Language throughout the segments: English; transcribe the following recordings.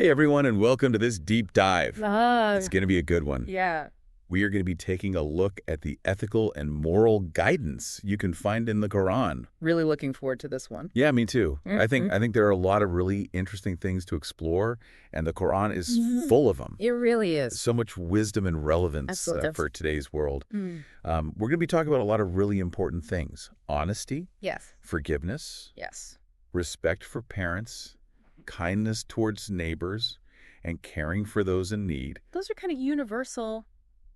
Hey everyone, and welcome to this deep dive. Ah, It's going to be a good one. yeah. We are going to be taking a look at the ethical and moral guidance you can find in the Quran. Really looking forward to this one. Yeah, me too. Mm-hmm. I think there are a lot of really interesting things to explore, and the Quran is full of them. It really is. So much wisdom and relevance Absolutely. for today's world. Mm. We're going to be talking about a lot of really important things: honesty, Yes. forgiveness, Yes. respect for parents, kindness towards neighbors, and caring for those in need. Those are kind of universal.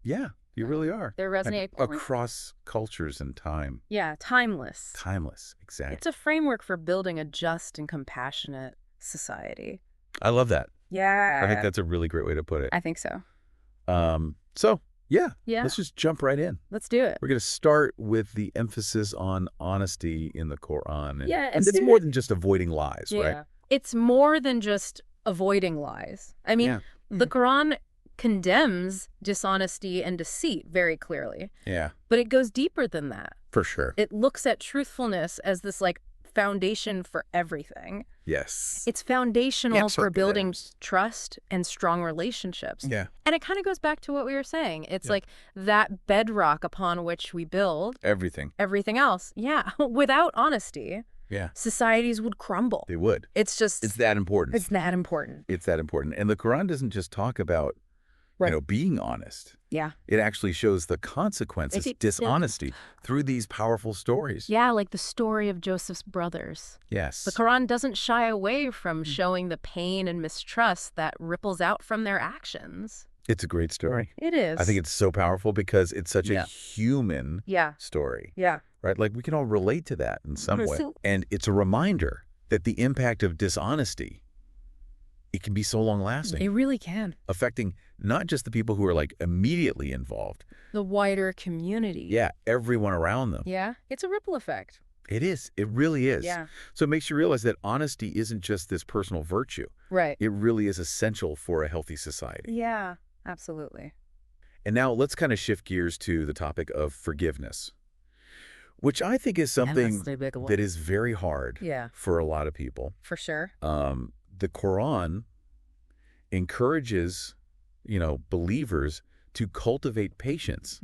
Yeah, you really are. They resonate. Across cultures and time. Yeah, timeless. Timeless, exactly. It's a framework for building a just and compassionate society. I love that. Yeah. I think that's a really great way to put it. I think so. Yeah, Yeah. let's just jump right in. Let's do it. We're going to start with the emphasis on honesty in the Quran. And, Yeah, and it's more than just avoiding lies, right? It's more than just avoiding lies. I mean, the Quran condemns dishonesty and deceit very clearly. Yeah, But it goes deeper than that. for sure. It looks at truthfulness as this foundation for everything. Yes. It's foundational Yes, for it building is. trust and strong relationships. Yeah. And it kind of goes back to what we were saying. It's Yeah. like that bedrock upon which we build Everything. everything else. Yeah. Without honesty, Yeah. societies would crumble. They would. It's just, It's that important. it's that important. It's that important. And the Quran doesn't just talk about, Right. being honest. Yeah. It actually shows the consequences, dishonesty, through these powerful stories. Yeah, like the story of Joseph's brothers. Yes. The Quran doesn't shy away from showing the pain and mistrust that ripples out from their actions. It's a great story. It is. I think it's so powerful because it's such a human story, Yeah. right? Like we can all relate to that in some way. So- And it's a reminder that the impact of dishonesty, it can be so long lasting, It really can. affecting not just the people who are immediately involved. The wider community. Yeah, everyone around them. Yeah. It's a ripple effect. It is. It really is. Yeah. So it makes you realize that honesty isn't just this personal virtue. Right. It really is essential for a healthy society. Yeah, absolutely. And now let's kind of shift gears to the topic of forgiveness, which I think is something that is very hard for a lot of people. For sure. The Quran encourages, believers to cultivate patience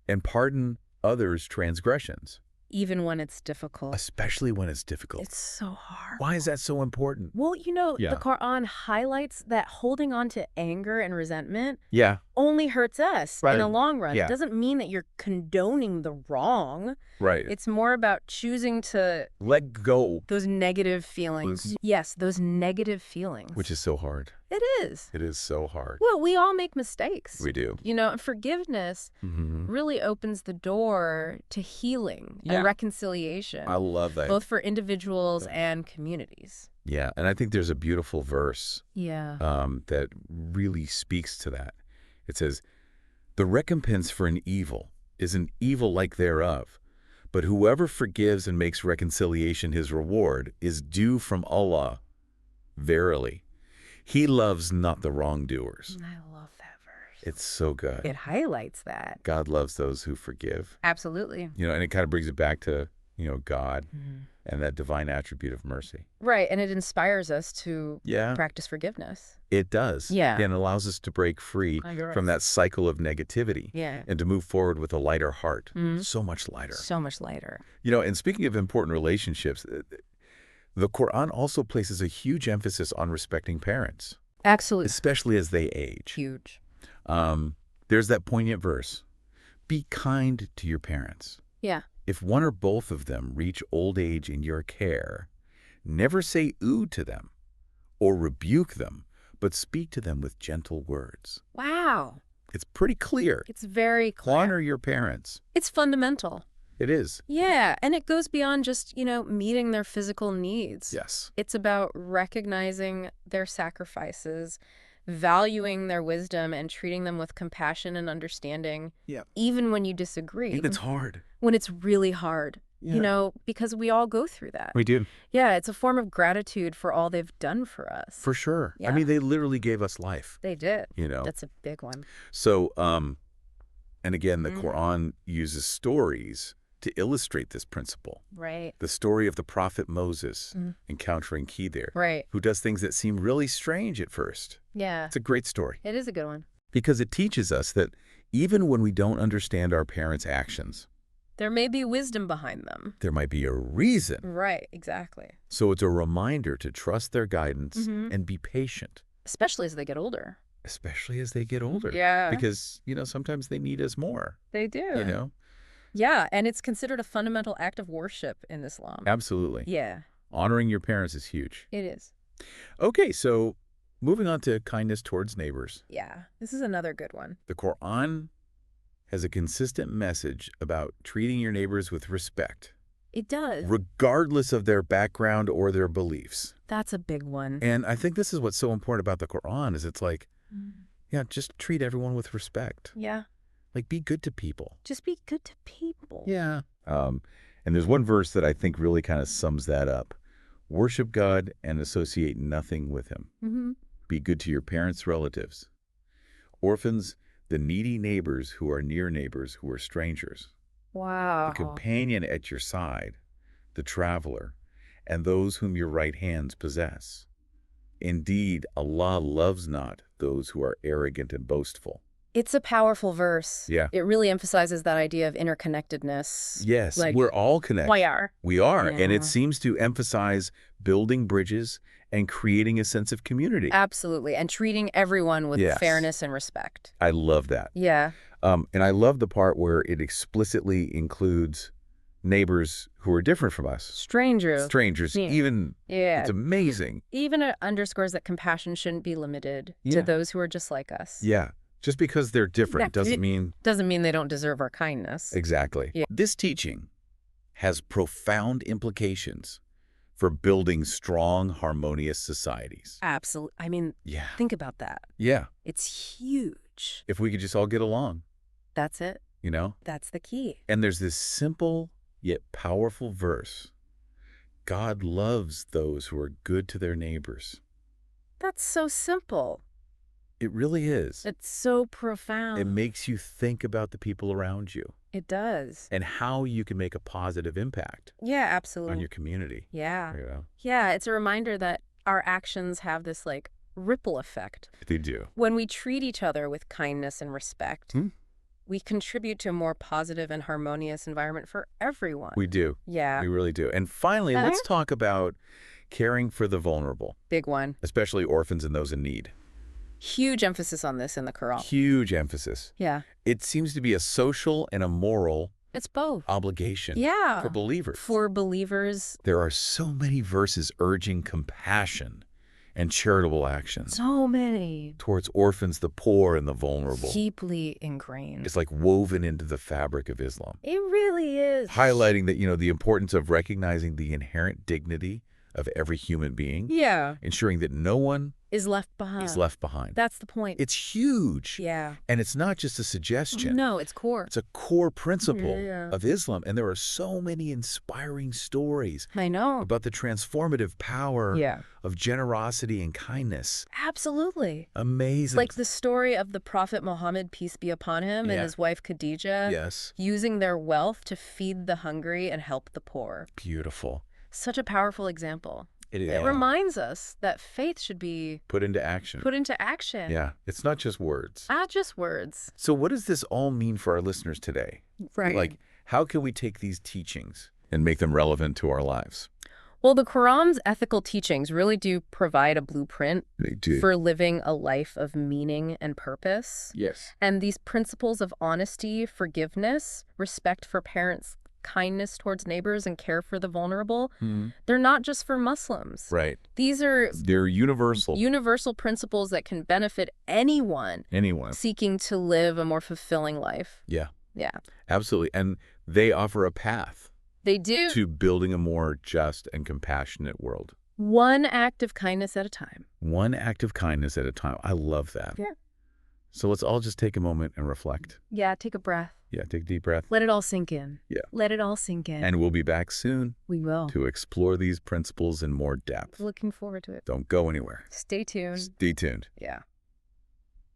and pardon others' transgressions, Even when it's difficult. especially when it's difficult. It's so hard. Why is that so important? Well, Yeah. the Quran highlights that holding on to anger and resentment Yeah. only hurts us Right. in the long run. Yeah. It doesn't mean that you're condoning the wrong. Right. It's more about choosing to Let go, those negative feelings. Yes, those negative feelings. which is so hard. It is. It is so hard. Well, we all make mistakes. We do. Forgiveness Mhm. really opens the door to healing Yeah. and reconciliation, I love that. both for individuals and communities. Yeah, and I think there's a beautiful verse Yeah. that really speaks to that. It says, "The recompense for an evil is an evil like thereof, but whoever forgives and makes reconciliation his reward is due from Allah. Verily, he loves not the wrongdoers." I love that verse. It's so good. It highlights that. God loves those who forgive. Absolutely. And it kind of brings it back to, God and that divine attribute of mercy. Right, and it inspires us to Yeah, practice forgiveness. it does. Yeah. And allows us to break free You're from right. that cycle of negativity Yeah. and to move forward with a lighter heart. Mhm. So much lighter. So much lighter. And speaking of important relationships, the Quran also places a huge emphasis on respecting parents, Absolutely. especially as they age. Huge. There's that poignant verse, "Be kind to your parents. Yeah. If one or both of them reach old age in your care, never say ooh to them or rebuke them, but speak to them with gentle words." Wow. It's pretty clear. It's very clear. Honor your parents. It's fundamental. It is. Yeah, and it goes beyond just, meeting their physical needs. Yes. It's about recognizing their sacrifices, valuing their wisdom, and treating them with compassion and understanding, Yeah. even when you disagree. And it's hard. When it's really hard, because we all go through that. We do. Yeah, it's a form of gratitude for all they've done for us. For sure. Yeah. I mean, they literally gave us life, They did. you know. That's a big one. So, and again, the Quran uses stories to illustrate this principle. Right. The story of the prophet Moses encountering Khidir, Right. who does things that seem really strange at first. Yeah. It's a great story. It is a good one. Because it teaches us that even when we don't understand our parents' actions, there may be wisdom behind them. there might be a reason. Right, exactly. So it's a reminder to trust their guidance and be patient. Especially as they get older. Especially as they get older. Yeah. Because, sometimes they need us more. They do. Yeah, and it's considered a fundamental act of worship in Islam. Absolutely. Yeah. Honoring your parents is huge. It is. Okay, so moving on to kindness towards neighbors. Yeah, this is another good one. The Quran has a consistent message about treating your neighbors with respect. It does. Regardless of their background or their beliefs. That's a big one. And I think this is what's so important about the Quran is it's like, just treat everyone with respect. Yeah. Like, be good to people. Just be good to people. Yeah. And there's one verse that I think really kind of sums that up. Worship God and associate nothing with him. Be good to your parents' relatives. Orphans, the needy neighbors who are near neighbors who are strangers. Wow. The companion at your side, the traveler, and those whom your right hands possess. Indeed, Allah loves not those who are arrogant and boastful. It's a powerful verse. Yeah. It really emphasizes that idea of interconnectedness. Yes, like, we're all connected. we are. We are, Yeah. and it seems to emphasize building bridges and creating a sense of community. Absolutely, and treating everyone with Yes. fairness and respect. I love that. Yeah. And I love the part where it explicitly includes neighbors who are different from us. Strangers. Yeah. Even, Yeah. it's amazing. Even it underscores that compassion shouldn't be limited Yeah. to those who are just like us. Yeah. Just because they're different doesn't mean... Doesn't mean they don't deserve our kindness. Exactly. Yeah. This teaching has profound implications for building strong, harmonious societies. Absolutely. I mean, Yeah. think about that. Yeah. It's huge. If we could just all get along, That's it. That's the key. And there's this simple yet powerful verse. God loves those who are good to their neighbors. That's so simple. It really is. It's so profound. It makes you think about the people around you It does. and how you can make a positive impact Yeah, absolutely. on your community. Yeah. You know? Yeah, it's a reminder that our actions have this, ripple effect. They do. When we treat each other with kindness and respect, we contribute to a more positive and harmonious environment for everyone. We do. Yeah. We really do. And finally, let's talk about caring for the vulnerable, Big one. especially orphans and those in need. Huge emphasis on this in the Quran. Huge emphasis. Yeah. It seems to be a social and a moral It's both. obligation Yeah. for believers. For believers. There are so many verses urging compassion and charitable actions So many. towards orphans, the poor, and the vulnerable. Deeply ingrained. It's like woven into the fabric of Islam, It really is. highlighting that, the importance of recognizing the inherent dignity of every human being, Yeah. ensuring that no one Is left behind. is left behind. That's the point. It's huge. Yeah. And it's not just a suggestion. No, it's core. It's a core principle Yeah. of Islam. And there are so many inspiring stories I know. about the transformative power Yeah. of generosity and kindness. Absolutely. Amazing. Like the story of the Prophet Muhammad, peace be upon him, and Yeah. his wife Khadijah, Yes. using their wealth to feed the hungry and help the poor. Beautiful. Such a powerful example. It is. It reminds us that faith should be Put into action. put into action. Yeah. It's not just words. Not just words. So what does this all mean for our listeners today? Right. Like, how can we take these teachings and make them relevant to our lives? Well, the Quran's ethical teachings really do provide a blueprint They do. for living a life of meaning and purpose. Yes. And these principles of honesty, forgiveness, respect for parents, kindness towards neighbors, and care for the vulnerable, they're not just for Muslims. Right. These are They're universal. universal principles that can benefit anyone Anyone. seeking to live a more fulfilling life. Yeah. Yeah. Absolutely. And they offer a path They do. to building a more just and compassionate world. One act of kindness at a time. One act of kindness at a time. I love that. Yeah. So let's all just take a moment and reflect. Yeah, take a breath. Yeah, take a deep breath. Let it all sink in. Yeah. Let it all sink in. And we'll be back soon we will. to explore these principles in more depth. Looking forward to it. Don't go anywhere. Stay tuned. Stay tuned. Yeah.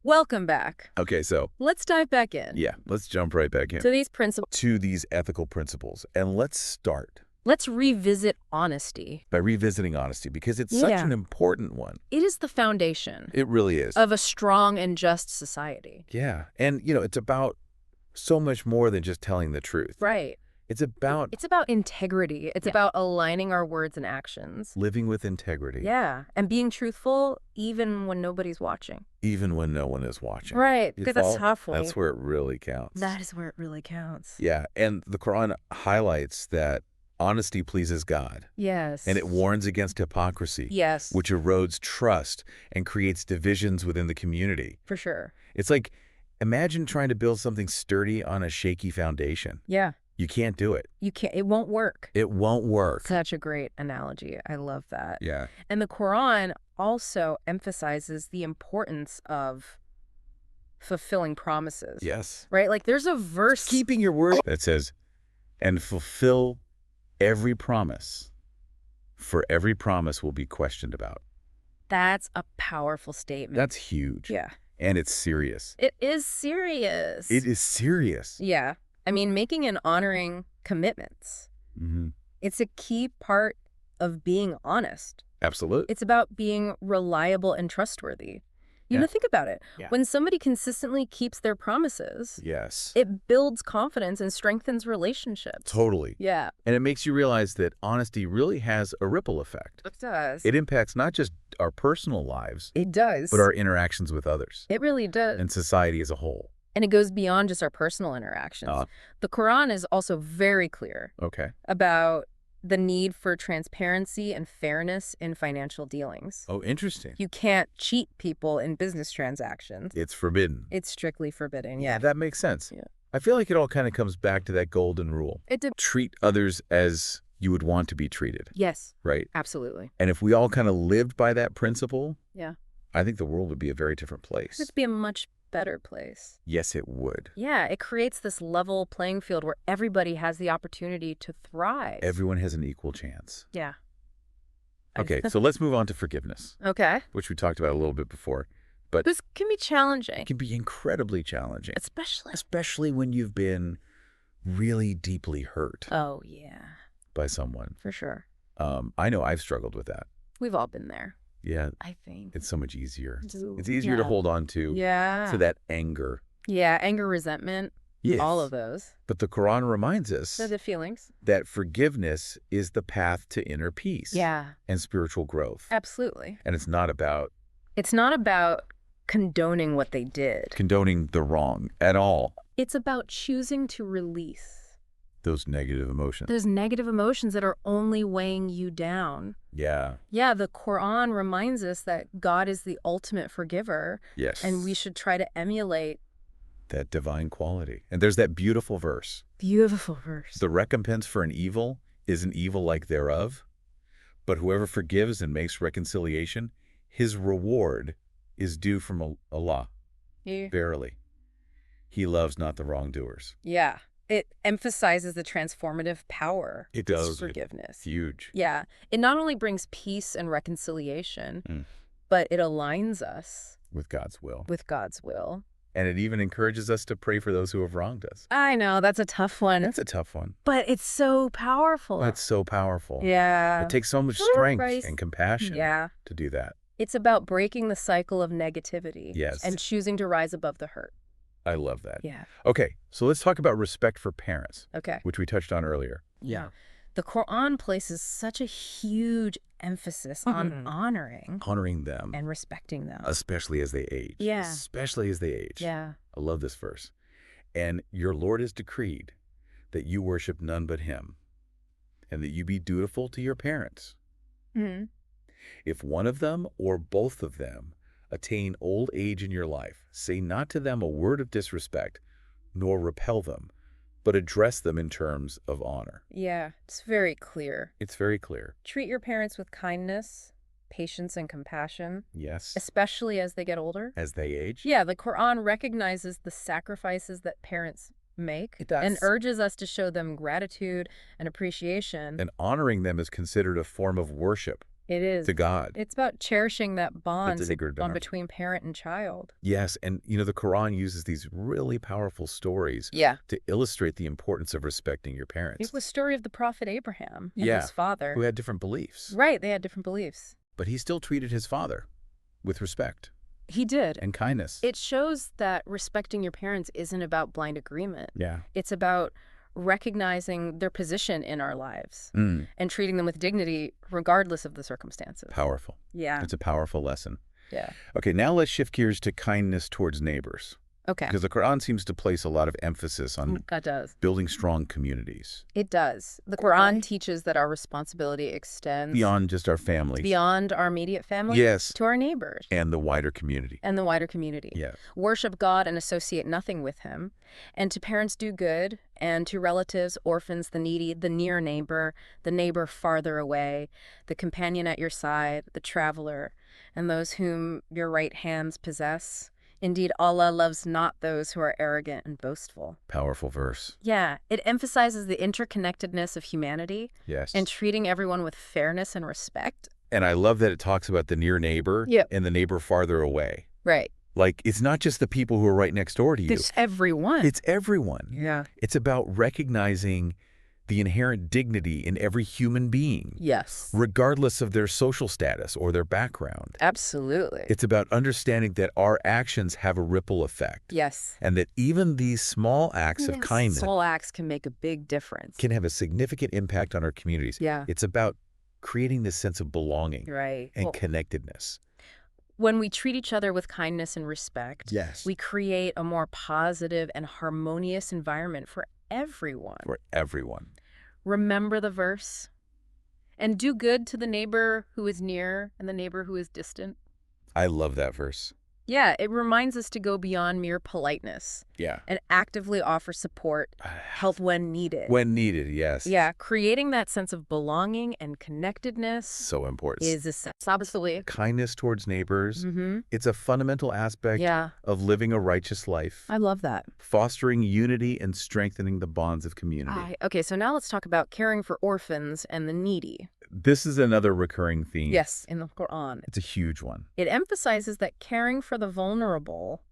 Welcome back. Okay, so Let's dive back in. yeah, let's jump right back in To these principles. to these ethical principles. And let's start Let's revisit honesty. by revisiting honesty because it's such an important one. It is the foundation It really is. of a strong and just society. Yeah. And, it's about so much more than just telling the truth. Right. It's about It's about integrity. It's about aligning our words and actions. living with integrity. Yeah. And being truthful even when nobody's watching. Even when no one is watching. Right. You Because that's follow? tough. That's where it really counts. That is where it really counts. Yeah. And the Quran highlights that honesty pleases God. Yes. And it warns against hypocrisy. Yes. Which erodes trust and creates divisions within the community. For sure. It's like, imagine trying to build something sturdy on a shaky foundation. Yeah. You can't do it. You can't. It won't work. It won't work. Such a great analogy. I love that. Yeah. And the Quran also emphasizes the importance of fulfilling promises. Yes. Right? Like there's a verse. Keeping your word that says, and fulfill every promise, for every promise will be questioned about. That's a powerful statement. That's huge. Yeah. And it's serious. It is serious. It is serious. Yeah. I mean, making and honoring commitments. Mm-hmm. It's a key part of being honest. Absolutely. It's about being reliable and trustworthy. Think about it. Yeah. When somebody consistently keeps their promises, Yes. it builds confidence and strengthens relationships. Totally. Yeah. And it makes you realize that honesty really has a ripple effect. It does. It impacts not just our personal lives, It does. but our interactions with others It really does. and society as a whole. And it goes beyond just our personal interactions. The Quran is also very clear Okay. about the need for transparency and fairness in financial dealings. Oh, interesting. You can't cheat people in business transactions. It's forbidden. It's strictly forbidden. Yeah. That makes sense. Yeah. I feel like it all kind of comes back to that golden rule. Treat others as you would want to be treated, Yes, right? absolutely. And if we all kind of lived by that principle, Yeah. I think the world would be a very different place. It'd be a much better place. Yes, it would. Yeah, it creates this level playing field where everybody has the opportunity to thrive. Everyone has an equal chance. Yeah. Okay, so let's move on to forgiveness, Okay. which we talked about a little bit before. But This can be challenging. it can be incredibly challenging, Especially. when you've been really deeply hurt Oh, yeah. by someone. For sure. I know I've struggled with that. We've all been there, Yeah, I think. it's so much easier. Ooh, It's easier to yeah. hold on to that anger. Yeah, anger, resentment, Yes. all of those. But the Quran reminds us They're the feelings. that forgiveness is the path to inner peace Yeah, and spiritual growth. absolutely. And it's not about It's not about condoning what they did. condoning the wrong at all. It's about choosing to release Those negative emotions. those negative emotions that are only weighing you down. Yeah. Yeah, the Quran reminds us that God is the ultimate forgiver, Yes. and we should try to emulate. That divine quality. And there's that beautiful verse. Beautiful verse. The recompense for an evil is an evil like thereof, but whoever forgives and makes reconciliation, his reward is due from Allah. Yeah. Verily, he loves not the wrongdoers. Yeah. It emphasizes the transformative power It of does. forgiveness. It's huge. Yeah. It not only brings peace and reconciliation, Mm. but it aligns us With God's will. with God's will. And it even encourages us to pray for those who have wronged us. I know, that's a tough one. That's a tough one. But it's so powerful. That's so powerful. Yeah. It takes so much Sort of strength rice. and compassion Yeah. to do that. It's about breaking the cycle of negativity. Yes. And choosing to rise above the hurt. I love that. Yeah. Okay, so let's talk about respect for parents, Okay. which we touched on earlier. Yeah. The Quran places such a huge emphasis on Honoring them, and respecting them. especially as they age. Yeah. Especially as they age. Yeah. I love this verse. And your Lord has decreed that you worship none but him, and that you be dutiful to your parents. Mm-hmm. If one of them or both of them attain old age in your life, say not to them a word of disrespect, nor repel them, but address them in terms of honor. Yeah. It's very clear. It's very clear. Treat your parents with kindness, patience, and compassion, Yes. especially as they get older. As they age. Yeah, the Quran recognizes the sacrifices that parents make. It does. And urges us to show them gratitude and appreciation. And honoring them is considered a form of worship It is. to God. It's about cherishing that bond sacred bond. between parent and child. Yes, and the Quran uses these really powerful stories to illustrate the importance of respecting your parents. It was the story of the prophet Abraham and his father. Who had different beliefs. Right, they had different beliefs. But he still treated his father with respect. He did. And kindness. It shows that respecting your parents isn't about blind agreement. Yeah. It's about recognizing their position in our lives and treating them with dignity regardless of the circumstances. Powerful. Yeah. It's a powerful lesson. Yeah. Okay, now let's shift gears to kindness towards neighbors. Okay. Because the Quran seems to place a lot of emphasis on It does. building strong communities. It does. The Quran teaches that our responsibility extends Beyond just our families. beyond our immediate family. Yes. To our neighbors. And the wider community. And the wider community. Yeah. Worship God and associate nothing with him. And to parents do good, and to relatives, orphans, the needy, the near neighbor, the neighbor farther away, the companion at your side, the traveler, and those whom your right hands possess. Indeed, Allah loves not those who are arrogant and boastful. Powerful verse. Yeah, it emphasizes the interconnectedness of humanity. Yes. And treating everyone with fairness and respect. And I love that it talks about the near neighbor and the neighbor farther away. Right. Like, it's not just the people who are right next door to you. It's everyone. It's everyone. Yeah. It's about recognizing the inherent dignity in every human being. Yes. Regardless of their social status or their background. Absolutely. It's about understanding that our actions have a ripple effect. Yes. And that even these small acts of kindness small acts can make a big difference. can have a significant impact on our communities. Yeah. It's about creating this sense of belonging and connectedness. When we treat each other with kindness and respect, Yes. we create a more positive and harmonious environment for everyone. For everyone. Remember the verse. And do good to the neighbor who is near and the neighbor who is distant. I love that verse. Yeah, it reminds us to go beyond mere politeness. Yeah. And actively offer support, help when needed. When needed, yes. Yeah, creating that sense of belonging and connectedness So important. is essential. Kindness towards neighbors. It's a fundamental aspect of living a righteous life. I love that. Fostering unity and strengthening the bonds of community. Okay, so now let's talk about caring for orphans and the needy. This is another recurring theme. Yes, in the Quran. It's a huge one. It emphasizes that caring for the vulnerable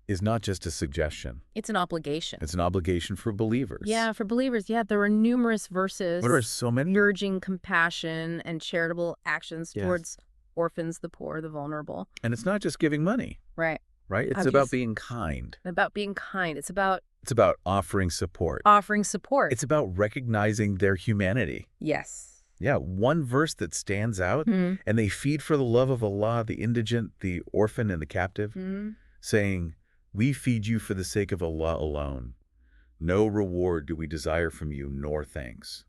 is not just a suggestion. It's an obligation. It's an obligation for believers. Yeah, for believers. Yeah, there are numerous verses. What are so many? Urging compassion and charitable actions towards orphans, the poor, the vulnerable. And it's not just giving money. Right. Right? It's about being kind. About being kind. It's about offering support. Offering support. It's about recognizing their humanity. Yes. Yeah, one verse that stands out, and they feed for the love of Allah, the indigent, the orphan, and the captive, saying, we feed you for the sake of Allah alone. No reward do we desire from you, nor thanks.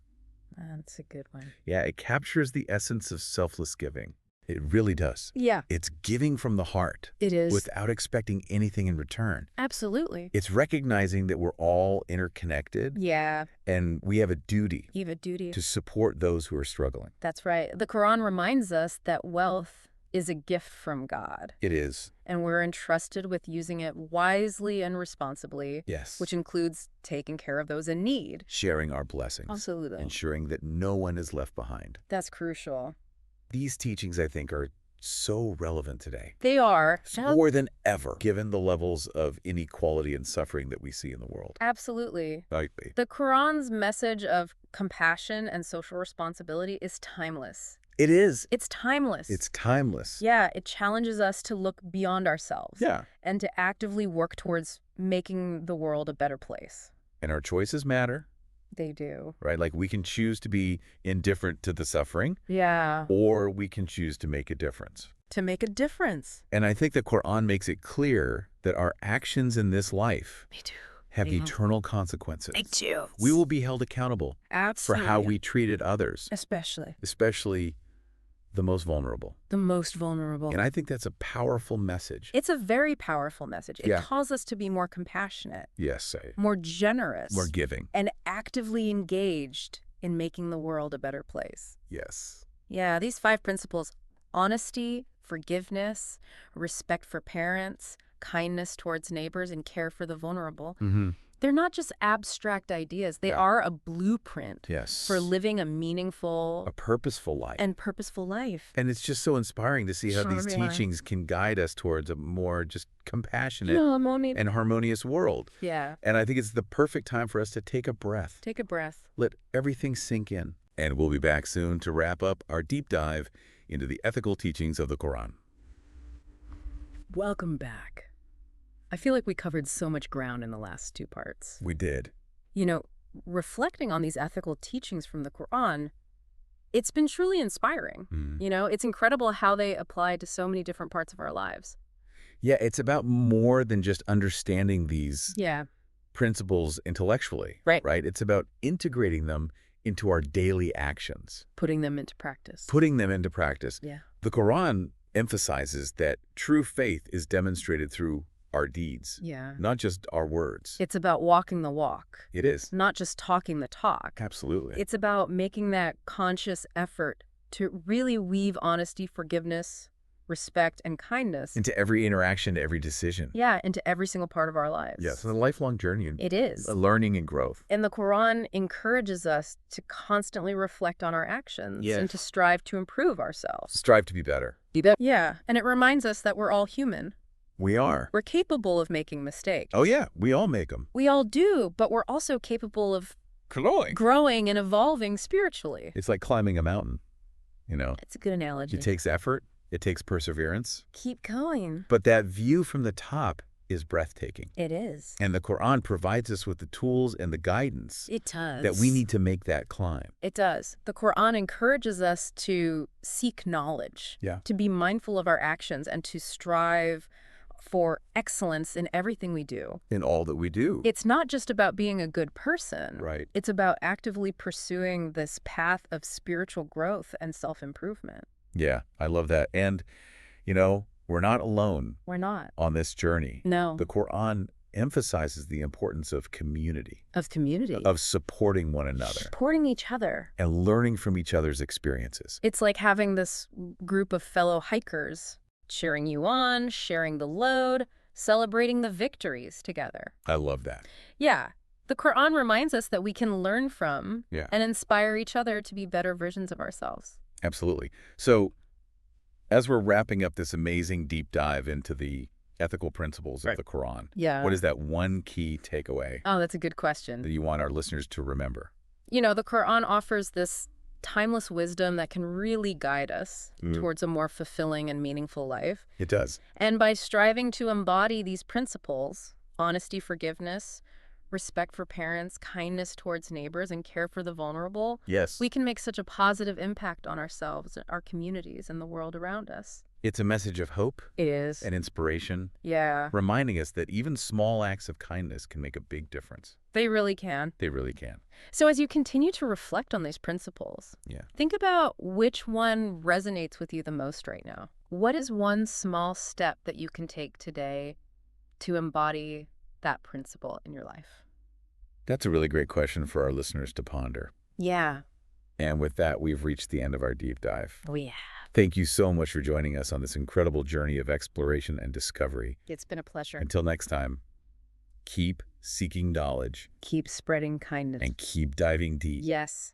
That's a good one. Yeah, it captures the essence of selfless giving. It really does. Yeah. It's giving from the heart. It is. Without expecting anything in return. Absolutely. It's recognizing that we're all interconnected. Yeah. And we have a duty. You have a duty. To support those who are struggling. That's right. The Quran reminds us that wealth is a gift from God. It is. And we're entrusted with using it wisely and responsibly. Yes. Which includes taking care of those in need. Sharing our blessings. Absolutely. Ensuring that no one is left behind. That's crucial. These teachings, I think, are so relevant today. They are. More than ever, given the levels of inequality and suffering that we see in the world. Absolutely. Rightly. The Quran's message of compassion and social responsibility is timeless. It is. It's timeless. It's timeless. Yeah, it challenges us to look beyond ourselves. Yeah. And to actively work towards making the world a better place. And our choices matter. They do. Right? Like we can choose to be indifferent to the suffering. Yeah. Or we can choose to make a difference. To make a difference. And I think the Quran makes it clear that our actions in this life have eternal consequences. They do. We will be held accountable Absolutely. for how we treated others. Especially the most vulnerable. The most vulnerable. And I think that's a powerful message. It's a very powerful message. It Yeah. calls us to be more compassionate. Yes. More generous. More giving. And actively engaged in making the world a better place. Yes. Yeah, these 5 principles: honesty, forgiveness, respect for parents, kindness towards neighbors, and care for the vulnerable. They're not just abstract ideas. They Yeah. are a blueprint Yes. for living a meaningful A purposeful life. and purposeful life. And it's just so inspiring to see how these Extraordinary. teachings can guide us towards a more just compassionate Harmony. and harmonious world. Yeah. And I think it's the perfect time for us to take a breath. Take a breath. Let everything sink in. And we'll be back soon to wrap up our deep dive into the ethical teachings of the Quran. Welcome back. I feel like we covered so much ground in the last 2 parts. We did. You know, reflecting on these ethical teachings from the Quran, it's been truly inspiring. Mm. You know, it's incredible how they apply to so many different parts of our lives. Yeah, it's about more than just understanding these Yeah. principles intellectually. Right. Right? It's about integrating them into our daily actions. Putting them into practice. Putting them into practice. Yeah. The Quran emphasizes that true faith is demonstrated through our deeds, Yeah. not just our words. It's about walking the walk, It is. not just talking the talk. Absolutely. It's about making that conscious effort to really weave honesty, forgiveness, respect, and kindness Into every interaction, every decision. into every single part of our lives. Yes, it's a lifelong journey in It is. learning and growth. And the Quran encourages us to constantly reflect on our actions Yes. and to strive to improve ourselves. Strive to be better. Yeah, and it reminds us that we're all human. We are. We're capable of making mistakes. Oh, yeah. We all make them. We all do, but we're also capable of growing and evolving spiritually. It's like climbing a mountain. You know, It's a good analogy. it takes effort. It takes perseverance. Keep going. But that view from the top is breathtaking. It is. And the Quran provides us with the tools and the guidance It does. that we need to make that climb. It does. The Quran encourages us to seek knowledge, Yeah. to be mindful of our actions, and to strive for excellence in everything we do. In all that we do. It's not just about being a good person. Right. It's about actively pursuing this path of spiritual growth and self-improvement. Yeah, I love that. And, you know, we're not alone We're not. on this journey. No. The Quran emphasizes the importance of community, Of community. of supporting one another, Supporting each other. and learning from each other's experiences. It's like having this group of fellow hikers cheering you on, sharing the load, celebrating the victories together. I love that. Yeah. The Quran reminds us that we can learn from Yeah. and inspire each other to be better versions of ourselves. Absolutely. So, as we're wrapping up this amazing deep dive into the ethical principles of Right. the Quran, Yeah. what is that one key takeaway Oh, that's a good question. that you want our listeners to remember? You know, the Quran offers this timeless wisdom that can really guide us towards a more fulfilling and meaningful life. It does. And by striving to embody these principles, honesty, forgiveness, respect for parents, kindness towards neighbors, and care for the vulnerable, Yes. we can make such a positive impact on ourselves, our communities, and the world around us. It's a message of hope It is. and inspiration, Yeah, reminding us that even small acts of kindness can make a big difference. they really can. They really can. So as you continue to reflect on these principles, Yeah. think about which one resonates with you the most right now. What is one small step that you can take today to embody that principle in your life? That's a really great question for our listeners to ponder. Yeah. And with that, we've reached the end of our deep dive. Oh, yeah. Thank you so much for joining us on this incredible journey of exploration and discovery. It's been a pleasure. Until next time, keep seeking knowledge Keep spreading kindness. and keep diving deep. Yes.